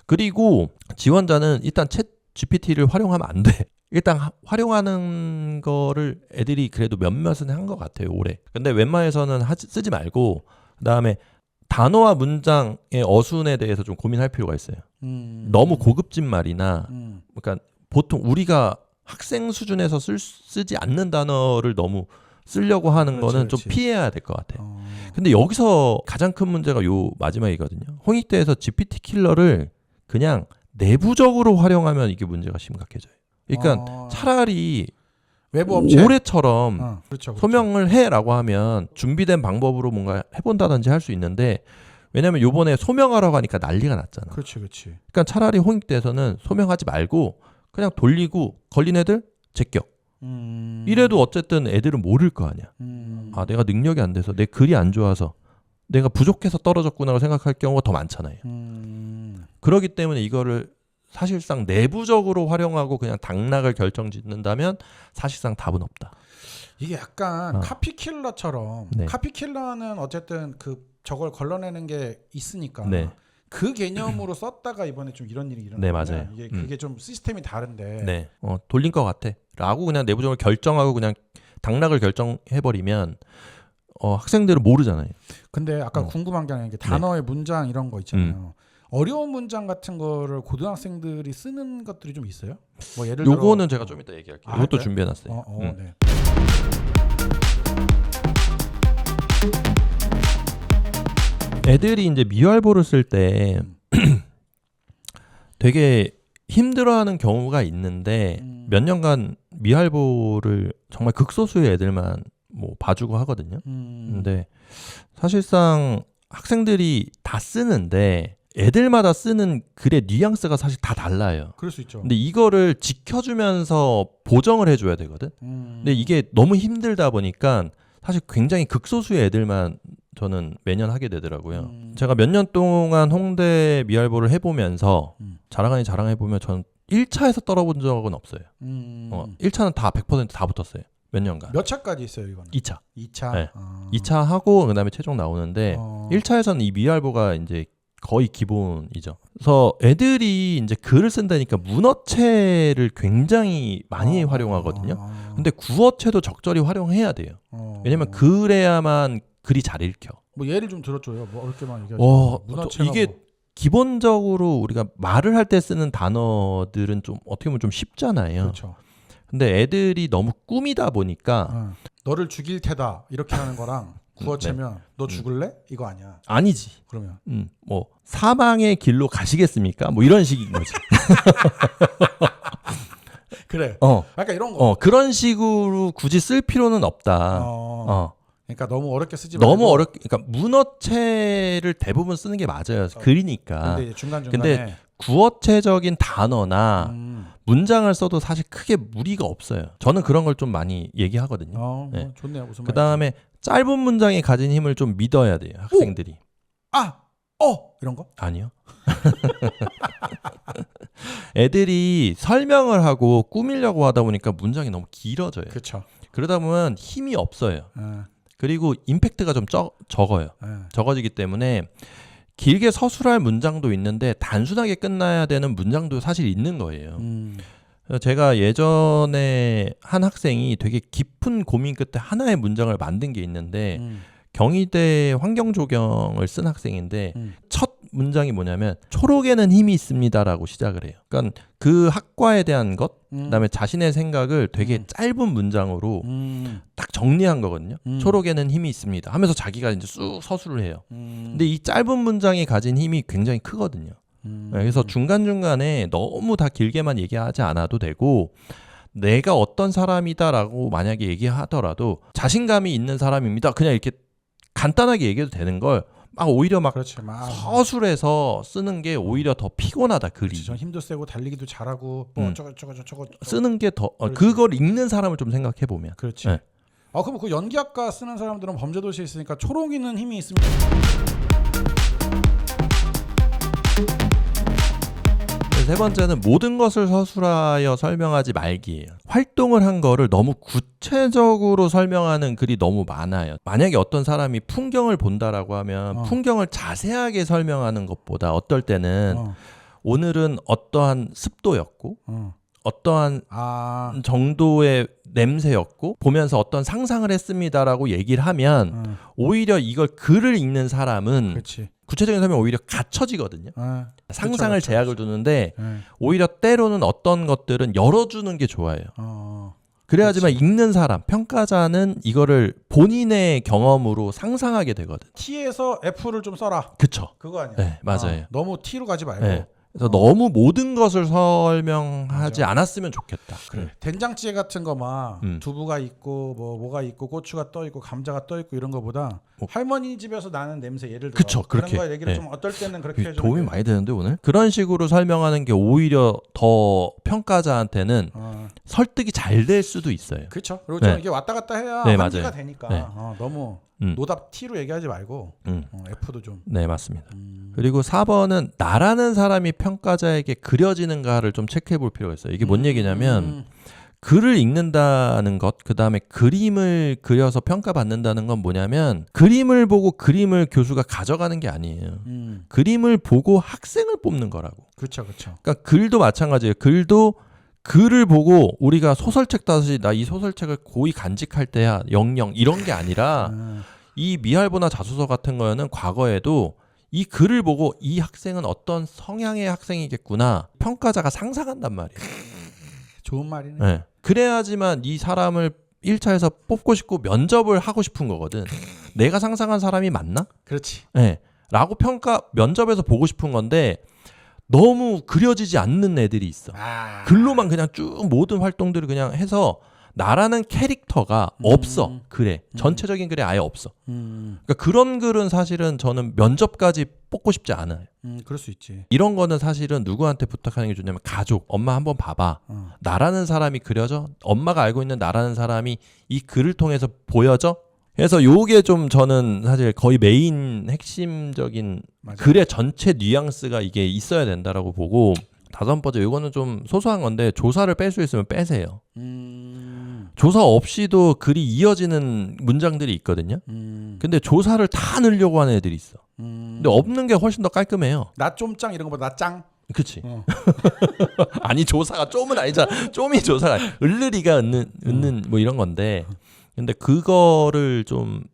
Speaker 1: 그리고 지원자는 일단 챗 GPT를 활용하면 안 돼. 일단 활용하는 거를 애들이 그래도 몇몇은 한 것 같아요. 올해. 근데 웬만해서는 쓰지 말고 그다음에 단어와 문장의 어순에 대해서 좀 고민할 필요가 있어요. 너무 고급진 말이나 그러니까 보통 우리가 학생 수준에서 쓰지 않는 단어를 너무 쓰려고 하는 거는 좀 피해야 될 것 같아요. 근데 여기서 가장 큰 문제가 요 마지막이거든요. 홍익대에서 GPT 킬러를 그냥 내부적으로 활용하면 이게 문제가 심각해져요. 그러니까 차라리
Speaker 2: 외부 업체
Speaker 1: 올해처럼 그렇죠. 소명을 해라고 하면 준비된 방법으로 뭔가 해본다든지 할 수 있는데 왜냐면 요번에 소명하라고 하니까 난리가 났잖아.
Speaker 2: 그렇지.
Speaker 1: 그러니까 차라리 홍익대에서는 소명하지 말고 그냥 돌리고 걸린 애들 제격. 이래도 어쨌든 애들은 모를 거 아니야. 내가 능력이 안 돼서 내 글이 안 좋아서 내가 부족해서 떨어졌구나라고 생각할 경우가 더 많잖아요. 그렇기 때문에 이거를 사실상 내부적으로 활용하고 그냥 당락을 결정짓는다면 사실상 답은 없다.
Speaker 2: 이게 약간 카피킬러처럼 카피킬러는 어쨌든 저걸 걸러내는 게 있으니까 그 개념으로 썼다가 이번에 좀 이런 일이 일어나면
Speaker 1: 네, 맞아요.
Speaker 2: 이게 그게 좀 시스템이 다른데
Speaker 1: 네, 돌린 것 같아. 라고 그냥 내부적으로 결정하고 그냥 당락을 결정해버리면 학생들은 모르잖아요.
Speaker 2: 근데 아까 궁금한 게 아니라 이게 단어의 문장 이런 거 있잖아요. 어려운 문장 같은 거를 고등학생들이 쓰는 것들이 좀 있어요? 뭐 예를 들어
Speaker 1: 요거는 제가 좀 이따 얘기할게요. 이것도
Speaker 2: 그래요?
Speaker 1: 준비해놨어요.
Speaker 2: 네.
Speaker 1: 애들이 이제 미활보를 쓸 때 되게 힘들어하는 경우가 있는데 몇 년간 미활보를 정말 극소수의 애들만 뭐 봐주고 하거든요. 근데 사실상 학생들이 다 쓰는데 애들마다 쓰는 글의 뉘앙스가 사실 다 달라요.
Speaker 2: 그럴 수 있죠.
Speaker 1: 근데 이거를 지켜주면서 보정을 해줘야 되거든. 근데 이게 너무 힘들다 보니까 사실 굉장히 극소수의 애들만 저는 매년 하게 되더라고요. 제가 몇 년 동안 홍대 미활보를 해보면서 자랑 아닌 자랑해보면 저는 1차에서 떨어본 적은 없어요. 1차는 다 100% 다 붙었어요. 몇 년간.
Speaker 2: 몇 차까지 있어요 이거는?
Speaker 1: 2차.
Speaker 2: 2차?
Speaker 1: 네. 2차 하고 그다음에 최종 나오는데 1차에서는 이 미활보가 이제 거의 기본이죠. 그래서 애들이 이제 글을 쓴다니까 문어체를 굉장히 많이 활용하거든요. 근데 구어체도 적절히 활용해야 돼요. 왜냐면 그래야만 글이 잘 읽혀.
Speaker 2: 뭐 예를 좀 들어줘요. 뭐 어렵게만 얘기하죠. 문어체가
Speaker 1: 이게
Speaker 2: 뭐.
Speaker 1: 기본적으로 우리가 말을 할 때 쓰는 단어들은 좀 어떻게 보면 좀 쉽잖아요.
Speaker 2: 그렇죠.
Speaker 1: 근데 애들이 너무 꾸미다 보니까
Speaker 2: 너를 죽일 테다 이렇게 하는 거랑 구어체면 너 죽을래? 이거 아니야.
Speaker 1: 아니지.
Speaker 2: 그러면
Speaker 1: 뭐 사망의 길로 가시겠습니까? 뭐 이런 식인 거지.
Speaker 2: 그래. 약간 이런 거.
Speaker 1: 그런 식으로 굳이 쓸 필요는 없다.
Speaker 2: 그러니까 너무 어렵게 쓰지 말고.
Speaker 1: 너무 어렵게. 그러니까 문어체를 대부분 쓰는 게 맞아요. 글이니까.
Speaker 2: 근데 중간중간에
Speaker 1: 구어체적인 단어나 문장을 써도 사실 크게 무리가 없어요. 저는 그런 걸 좀 많이 얘기하거든요.
Speaker 2: 네. 좋네요. 무슨
Speaker 1: 그 다음에 짧은 문장이 가진 힘을 좀 믿어야 돼요. 학생들이.
Speaker 2: 이런 거?
Speaker 1: 아니요. 애들이 설명을 하고 꾸미려고 하다 보니까 문장이 너무 길어져요.
Speaker 2: 그렇죠.
Speaker 1: 그러다 보면 힘이 없어요. 그리고 임팩트가 좀 적어요. 적어지기 때문에 길게 서술할 문장도 있는데 단순하게 끝나야 되는 문장도 사실 있는 거예요. 제가 예전에 한 학생이 되게 깊은 고민 끝에 하나의 문장을 만든 게 있는데 경희대 환경조경을 쓴 학생인데 첫 문장이 뭐냐면 초록에는 힘이 있습니다라고 시작을 해요. 그러니까 그 학과에 대한 것, 그다음에 자신의 생각을 되게 짧은 문장으로 딱 정리한 거거든요. 초록에는 힘이 있습니다 하면서 자기가 이제 쑥 서술을 해요. 근데 이 짧은 문장이 가진 힘이 굉장히 크거든요. 그래서 중간중간에 너무 다 길게만 얘기하지 않아도 되고 내가 어떤 사람이다라고 만약에 얘기하더라도 자신감이 있는 사람입니다. 그냥 이렇게 간단하게 얘기해도 되는 걸 막 오히려 막
Speaker 2: 그렇지, 막
Speaker 1: 서술해서 쓰는 게 오히려 더 피곤하다 글이.
Speaker 2: 전 힘도 세고 달리기도 잘하고 저거
Speaker 1: 쓰는 게 더 그걸 읽는 사람을 좀 생각해 보면.
Speaker 2: 그렇지. 네. 그럼 그 연기학과 쓰는 사람들은 범죄도시에 있으니까 초록이는 힘이 있습니다.
Speaker 1: 세 번째는 모든 것을 서술하여 설명하지 말기예요. 활동을 한 거를 너무 구체적으로 설명하는 글이 너무 많아요. 만약에 어떤 사람이 풍경을 본다라고 하면 풍경을 자세하게 설명하는 것보다 어떨 때는 오늘은 어떠한 습도였고 어떠한 정도의 냄새였고 보면서 어떤 상상을 했습니다라고 얘기를 하면 오히려 이걸 글을 읽는 사람은
Speaker 2: 그렇지.
Speaker 1: 구체적인 설명이 오히려 갖춰지거든요. 상상을
Speaker 2: 그쵸.
Speaker 1: 제약을 두는데 오히려 때로는 어떤 것들은 열어주는 게 좋아요. 그래야지만
Speaker 2: 그치.
Speaker 1: 읽는 사람, 평가자는 이거를 본인의 경험으로 상상하게 되거든.
Speaker 2: T에서 F를 좀 써라.
Speaker 1: 그쵸.
Speaker 2: 그거 아니야.
Speaker 1: 네, 맞아요.
Speaker 2: 너무 T로 가지 말고.
Speaker 1: 네. 그래서 너무 모든 것을 설명하지
Speaker 2: 맞아.
Speaker 1: 않았으면 좋겠다.
Speaker 2: 그래. 된장찌개 같은 거 막 두부가 있고 뭐가 있고 고추가 떠 있고 감자가 떠 있고 이런 거보다 할머니 집에서 나는 냄새 예를 들어
Speaker 1: 그쵸,
Speaker 2: 그런
Speaker 1: 그렇게.
Speaker 2: 거 얘기를 좀 어떨 때는 그렇게 해주는
Speaker 1: 도움이
Speaker 2: 게.
Speaker 1: 많이 되는데 오늘? 그런 식으로 설명하는 게 오히려 더 평가자한테는 설득이 잘 될 수도 있어요.
Speaker 2: 그렇죠. 그리고 좀
Speaker 1: 네.
Speaker 2: 이게 왔다 갔다 해야
Speaker 1: 네,
Speaker 2: 한계가
Speaker 1: 맞아요.
Speaker 2: 되니까
Speaker 1: 네.
Speaker 2: 너무 노답 T로 얘기하지 말고 F도 좀.
Speaker 1: 네, 맞습니다. 그리고 4번은 나라는 사람이 평가자에게 그려지는가를 좀 체크해 볼 필요가 있어요. 이게 뭔 얘기냐면 글을 읽는다는 것, 그 다음에 그림을 그려서 평가받는다는 건 뭐냐면 그림을 보고 그림을 교수가 가져가는 게 아니에요. 그림을 보고 학생을 뽑는 거라고.
Speaker 2: 그렇죠, 그렇죠.
Speaker 1: 그러니까 글도 마찬가지예요. 글도 글을 보고 우리가 소설책 다시 나 이 소설책을 고이 간직할 때야 영영 이런 게 아니라 이 미할보나 자소서 같은 거는 과거에도 이 글을 보고 이 학생은 어떤 성향의 학생이겠구나 평가자가 상상한단 말이에요.
Speaker 2: 좋은 말이네.
Speaker 1: 네. 그래야지만 이 사람을 1차에서 뽑고 싶고 면접을 하고 싶은 거거든. 내가 상상한 사람이 맞나?
Speaker 2: 그렇지.
Speaker 1: 네. 라고 면접에서 보고 싶은 건데 너무 그려지지 않는 애들이 있어. 글로만 그냥 쭉 모든 활동들을 그냥 해서 나라는 캐릭터가 없어. 글에. 전체적인 글에 아예 없어. 그러니까 그런 글은 사실은 저는 면접까지 뽑고 싶지 않아요.
Speaker 2: 그럴 수 있지.
Speaker 1: 이런 거는 사실은 누구한테 부탁하는 게 좋냐면 가족, 엄마 한번 봐봐. 나라는 사람이 그려져? 엄마가 알고 있는 나라는 사람이 이 글을 통해서 보여져? 그래서 요게 좀 저는 사실 거의 메인 핵심적인
Speaker 2: 맞아요.
Speaker 1: 글의 전체 뉘앙스가 이게 있어야 된다라고 보고 다섯 번째 요거는 좀 소소한 건데 조사를 뺄 수 있으면 빼세요. 조사 없이도 글이 이어지는 문장들이 있거든요. 근데 조사를 다 넣으려고 하는 애들이 있어. 근데 없는 게 훨씬 더 깔끔해요.
Speaker 2: 나 좀 짱 이런 거보다 나 짱.
Speaker 1: 그치. 아니 조사가 좀은 아니잖아. 좀이 조사가 을르리가 은는 뭐 이런 건데 근데 그거를 좀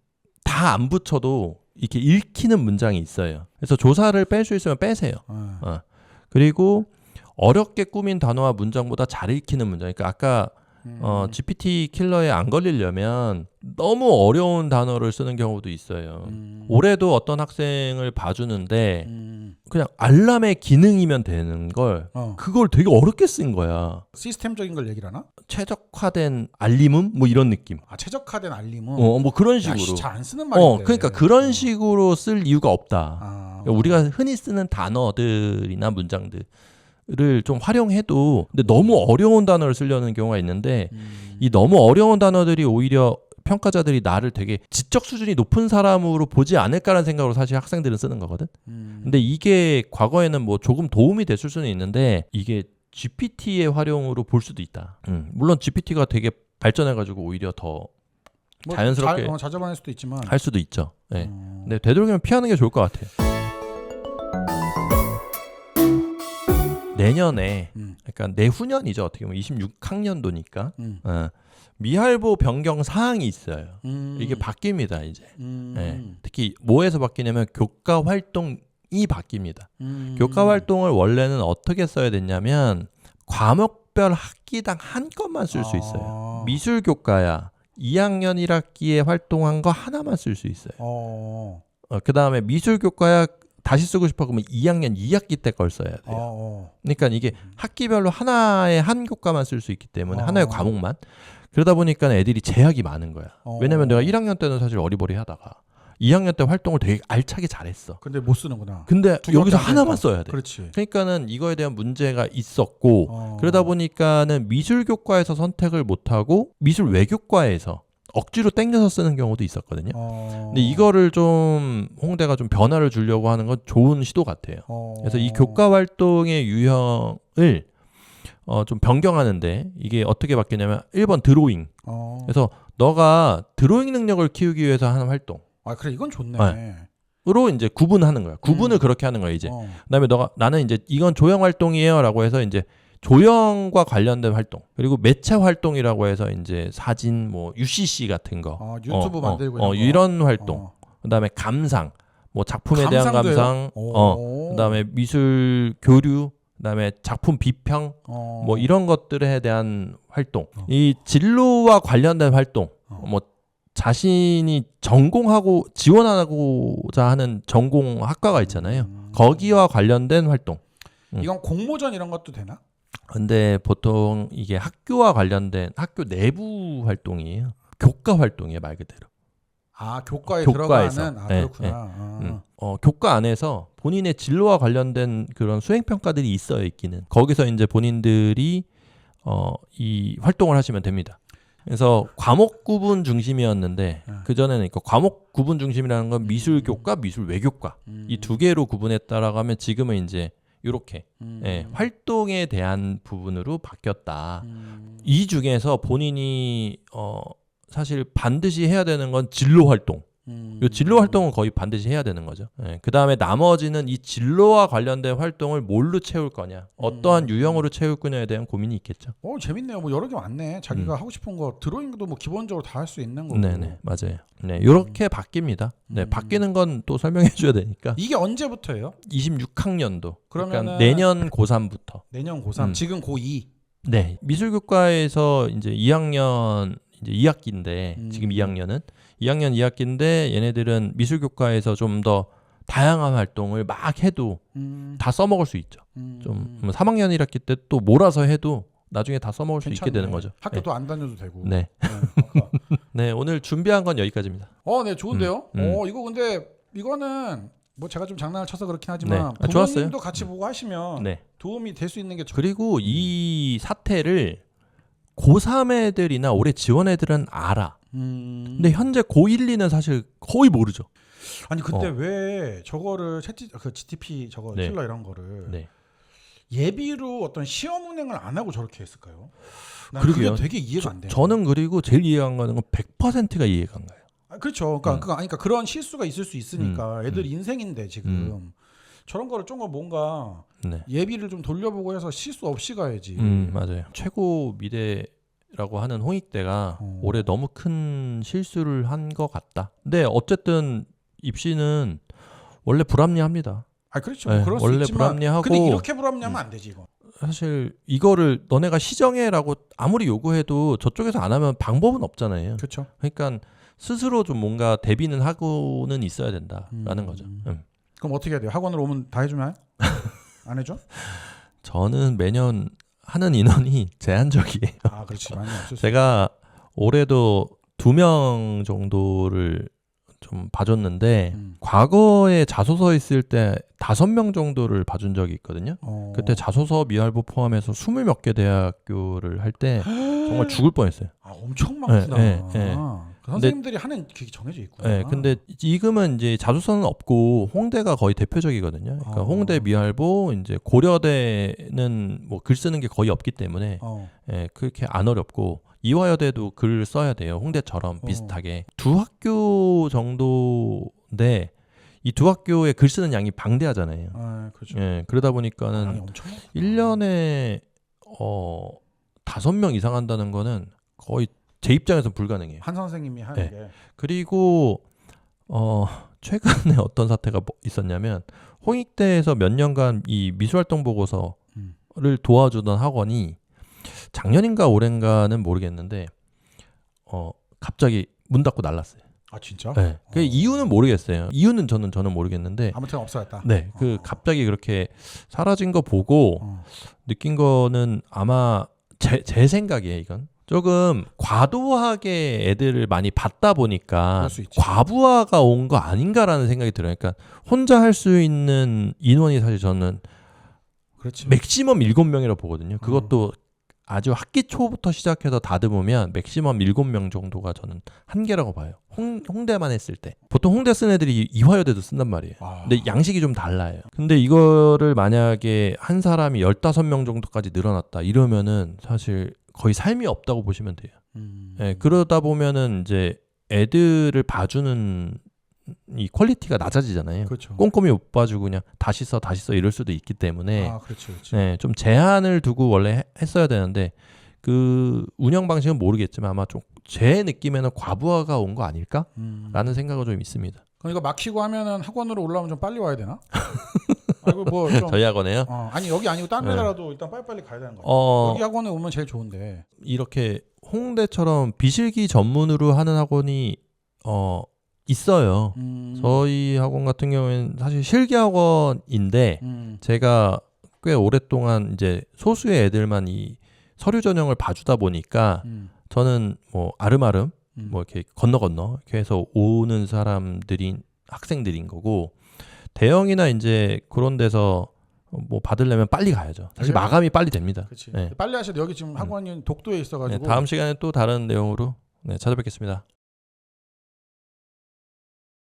Speaker 1: 다 안 붙여도 이렇게 읽히는 문장이 있어요. 그래서 조사를 뺄 수 있으면 빼세요. 그리고 어렵게 꾸민 단어와 문장보다 잘 읽히는 문장. 그러니까 아까 GPT 킬러에 안 걸리려면 너무 어려운 단어를 쓰는 경우도 있어요. 올해도 어떤 학생을 봐주는데 그냥 알람의 기능이면 되는 걸 그걸 되게 어렵게 쓴 거야.
Speaker 2: 시스템적인 걸 얘기를 하나?
Speaker 1: 최적화된 알림음? 뭐 이런 느낌.
Speaker 2: 최적화된 알림은?
Speaker 1: 뭐 그런 식으로.
Speaker 2: 잘 안 쓰는 말인데.
Speaker 1: 그러니까 그런 식으로 쓸 이유가 없다. 그러니까 우리가 흔히 쓰는 단어들이나 문장들 를 좀 활용해도 근데 너무 어려운 단어를 쓰려는 경우가 있는데 이 너무 어려운 단어들이 오히려 평가자들이 나를 되게 지적 수준이 높은 사람으로 보지 않을까라는 생각으로 사실 학생들은 쓰는 거거든. 근데 이게 과거에는 뭐 조금 도움이 됐을 수는 있는데 이게 GPT의 활용으로 볼 수도 있다. 물론 GPT가 되게 발전해가지고 오히려 더 자연스럽게
Speaker 2: 자제반할 수도 있지만
Speaker 1: 할 수도 있죠. 네. 근데 되도록이면 피하는 게 좋을 것 같아요. 내년에 그러니까 내후년이죠. 어떻게 보면 26학년도니까 미할보 변경 사항이 있어요. 이게 바뀝니다 이제. 네. 특히 뭐에서 바뀌냐면 교과 활동이 바뀝니다. 교과 활동을 원래는 어떻게 써야 됐냐면 과목별 학기당 한 건만 쓸 수 있어요. 미술 교과야 2학년 1학기에 활동한 거 하나만 쓸 수 있어요. 그 다음에 미술 교과야 다시 쓰고 싶어 그러면 2학년 2학기 때 걸 써야 돼요. 그러니까 이게 학기별로 하나의 한 교과만 쓸 수 있기 때문에 하나의 과목만. 그러다 보니까 애들이 제약이 많은 거야. 왜냐면 내가 1학년 때는 사실 어리버리 하다가 2학년 때 활동을 되게 알차게 잘했어.
Speaker 2: 근데 못 쓰는구나.
Speaker 1: 근데 여기서 하나만 써야 돼.
Speaker 2: 그렇지.
Speaker 1: 그러니까는 이거에 대한 문제가 있었고 그러다 보니까는 미술 교과에서 선택을 못 하고 미술 외교과에서 억지로 땡겨서 쓰는 경우도 있었거든요. 근데 이거를 좀 홍대가 좀 변화를 주려고 하는 건 좋은 시도 같아요. 그래서 이 교과 활동의 유형을 좀 변경하는데 이게 어떻게 바뀌냐면 1번 드로잉. 그래서 너가 드로잉 능력을 키우기 위해서 하는 활동.
Speaker 2: 그래 이건 좋네.
Speaker 1: 으로 이제 구분하는 거야. 구분을 그렇게 하는 거야 이제. 그다음에 나는 이제 이건 조형 활동이에요라고 해서 이제 조형과 관련된 활동 그리고 매체 활동이라고 해서 이제 사진 뭐 UCC 같은 거
Speaker 2: 유튜브 만들고
Speaker 1: 이런 활동 그다음에 감상 뭐 작품에 대한 감상 그다음에 미술 교류 그다음에 작품 비평 뭐 이런 것들에 대한 활동 이 진로와 관련된 활동 뭐 자신이 전공하고 지원하고자 하는 전공 학과가 있잖아요. 거기와 관련된 활동.
Speaker 2: 이건 공모전 이런 것도 되나?
Speaker 1: 근데 보통 이게 학교와 관련된 학교 내부 활동이에요. 교과 활동이에요, 말 그대로.
Speaker 2: 교과에
Speaker 1: 교과에서.
Speaker 2: 들어가는 그렇구나.
Speaker 1: 교과 안에서 본인의 진로와 관련된 그런 수행 평가들이 있어요, 있기는. 거기서 이제 본인들이 이 활동을 하시면 됩니다. 그래서 과목 구분 중심이었는데 그 전에는 과목 구분 중심이라는 건 미술 교과, 미술 외교과 이 두 개로 구분했다라고 하면 지금은 이제 이렇게 활동에 대한 부분으로 바뀌었다. 이 중에서 본인이 사실 반드시 해야 되는 건 진로 활동. 이 진로 활동은 거의 반드시 해야 되는 거죠. 그 다음에 나머지는 이 진로와 관련된 활동을 뭘로 채울 거냐, 어떠한 유형으로 채울 거냐에 대한 고민이 있겠죠.
Speaker 2: 재밌네요. 뭐 여러 개 많네. 자기가 하고 싶은 거 드로잉도 뭐 기본적으로 다 할 수 있는 거고.
Speaker 1: 네네, 맞아요. 네, 이렇게 바뀝니다. 네, 바뀌는 건 또 설명해줘야 되니까.
Speaker 2: 이게 언제부터예요?
Speaker 1: 26학년도.
Speaker 2: 그러니까
Speaker 1: 내년 고3부터.
Speaker 2: 내년 고3. 지금 고2.
Speaker 1: 네, 미술교과에서 이제 2학년 이제 2학기인데 지금 2학년 2학기인데 얘네들은 미술교과에서 좀 더 다양한 활동을 막 해도 다 써먹을 수 있죠. 좀 3학년 1학기 때 또 몰아서 해도 나중에 다 써먹을 수 있게 되는 거죠.
Speaker 2: 학교도 안 다녀도 되고.
Speaker 1: 네. 네, 오늘 준비한 건 여기까지입니다.
Speaker 2: 네, 좋은데요. 이거 근데 이거는 뭐 제가 좀 장난을 쳐서 그렇긴 하지만
Speaker 1: 네.
Speaker 2: 부모님도
Speaker 1: 좋았어요.
Speaker 2: 같이 보고 하시면 도움이 될 수 있는 게
Speaker 1: 그리고 이 사태를 고3 애들이나 올해 지원 애들은 알아. 근데 현재 고1, 2는 사실 거의 모르죠.
Speaker 2: 아니 근데 왜 저거를 GTP 저거 킬러 이런 거를 예비로 어떤 시험 운행을 안 하고 저렇게 했을까요? 난 그게 되게 이해가 안 돼요.
Speaker 1: 저는 그리고 제일 이해가 안 가는 건 100%가 이해가 안 가요.
Speaker 2: 그렇죠. 그러니까 그런 실수가 있을 수 있으니까 애들 인생인데 지금 저런 거를 좀 뭔가 예비를 좀 돌려보고 해서 실수 없이 가야지.
Speaker 1: 맞아요. 최고 미래라고 하는 홍익대가 올해 너무 큰 실수를 한 것 같다. 근데 어쨌든 입시는 원래 불합리합니다.
Speaker 2: 그렇죠. 그럴 수
Speaker 1: 원래
Speaker 2: 있지만
Speaker 1: 불합리하고.
Speaker 2: 근데 이렇게 불합리하면 안 되지 이거.
Speaker 1: 사실 이거를 너네가 시정해라고 아무리 요구해도 저쪽에서 안 하면 방법은 없잖아요.
Speaker 2: 그렇죠.
Speaker 1: 그러니까 스스로 좀 뭔가 대비는 하고는 있어야 된다라는 거죠.
Speaker 2: 그럼 어떻게 해야 돼요? 학원으로 오면 다 해주나요? 안 해줘?
Speaker 1: 저는 매년 하는 인원이 제한적이에요.
Speaker 2: 그렇지. 많이 없을 수.
Speaker 1: 제가 올해도 2명 정도를 좀 봐줬는데 과거에 자소서 있을 때 5명 정도를 봐준 적이 있거든요. 그때 자소서 미활보 포함해서 20 몇 개 대학교를 할 때 정말 죽을 뻔했어요.
Speaker 2: 엄청 많구나. 선생님들이 하는 게 정해져 있구나.
Speaker 1: 근데 지금은 이제 자소서는 없고 홍대가 거의 대표적이거든요. 그러니까 홍대 미활보, 이제 고려대는 뭐 글 쓰는 게 거의 없기 때문에 그렇게 안 어렵고 이화여대도 글을 써야 돼요. 홍대처럼 비슷하게. 두 학교 정도인데 이 두 학교에 글 쓰는 양이 방대하잖아요.
Speaker 2: 그렇죠.
Speaker 1: 그러다 보니까는 1년에 5명 이상 한다는 거는 거의 제 입장에서 불가능해요.
Speaker 2: 한 선생님이 하는 게.
Speaker 1: 그리고 최근에 어떤 사태가 있었냐면 홍익대에서 몇 년간 이 미술활동 보고서를 도와주던 학원이 작년인가 올해인가는 모르겠는데 갑자기 문 닫고 날랐어요.
Speaker 2: 진짜?
Speaker 1: 네. 그 이유는 모르겠어요. 이유는 저는 모르겠는데
Speaker 2: 아무튼 없어졌다.
Speaker 1: 네, 갑자기 그렇게 사라진 거 보고 느낀 거는 아마 제 생각이에요. 이건 조금 과도하게 애들을 많이 받다 보니까 과부하가 온 거 아닌가라는 생각이 들어요. 그러니까 혼자 할 수 있는 인원이 사실 저는 맥시멈 7명이라고 보거든요. 그것도 아주 학기 초부터 시작해서 다듬으면 맥시멈 7명 정도가 저는 한계라고 봐요. 홍대만 했을 때. 보통 홍대 쓴 애들이 이화여대도 쓴단 말이에요. 근데 양식이 좀 달라요. 근데 이거를 만약에 한 사람이 15명 정도까지 늘어났다 이러면은 사실 거의 삶이 없다고 보시면 돼요. 그러다 보면은 이제 애들을 봐주는 이 퀄리티가 낮아지잖아요.
Speaker 2: 그렇죠.
Speaker 1: 꼼꼼히 못 봐주고 그냥 다시 써 이럴 수도 있기 때문에
Speaker 2: 그렇죠.
Speaker 1: 좀 제한을 두고 원래 했어야 되는데 그 운영 방식은 모르겠지만 아마 좀 제 느낌에는 과부하가 온 거 아닐까라는 생각은 좀 있습니다.
Speaker 2: 그럼 이거 막히고 하면은 학원으로 올라오면 좀 빨리 와야 되나?
Speaker 1: 저희 학원에요?
Speaker 2: 아니 여기 아니고 다른 데라도 일단 빨리빨리 가야 되는 거예요. 여기 학원에 오면 제일 좋은데.
Speaker 1: 이렇게 홍대처럼 비실기 전문으로 하는 학원이 있어요. 저희 학원 같은 경우에는 사실 실기 학원인데 제가 꽤 오랫동안 이제 소수의 애들만 이 서류 전형을 봐주다 보니까 저는 뭐 아름아름 뭐 이렇게 건너 이렇게 해서 오는 사람들인 학생들인 거고 대형이나 이제 그런 데서 뭐 받으려면 빨리 가야죠. 사실 마감이 빨리 됩니다.
Speaker 2: 빨리 하셔도 여기 지금 학원이 독도에 있어가지고
Speaker 1: 다음 시간에 또 다른 내용으로 찾아뵙겠습니다.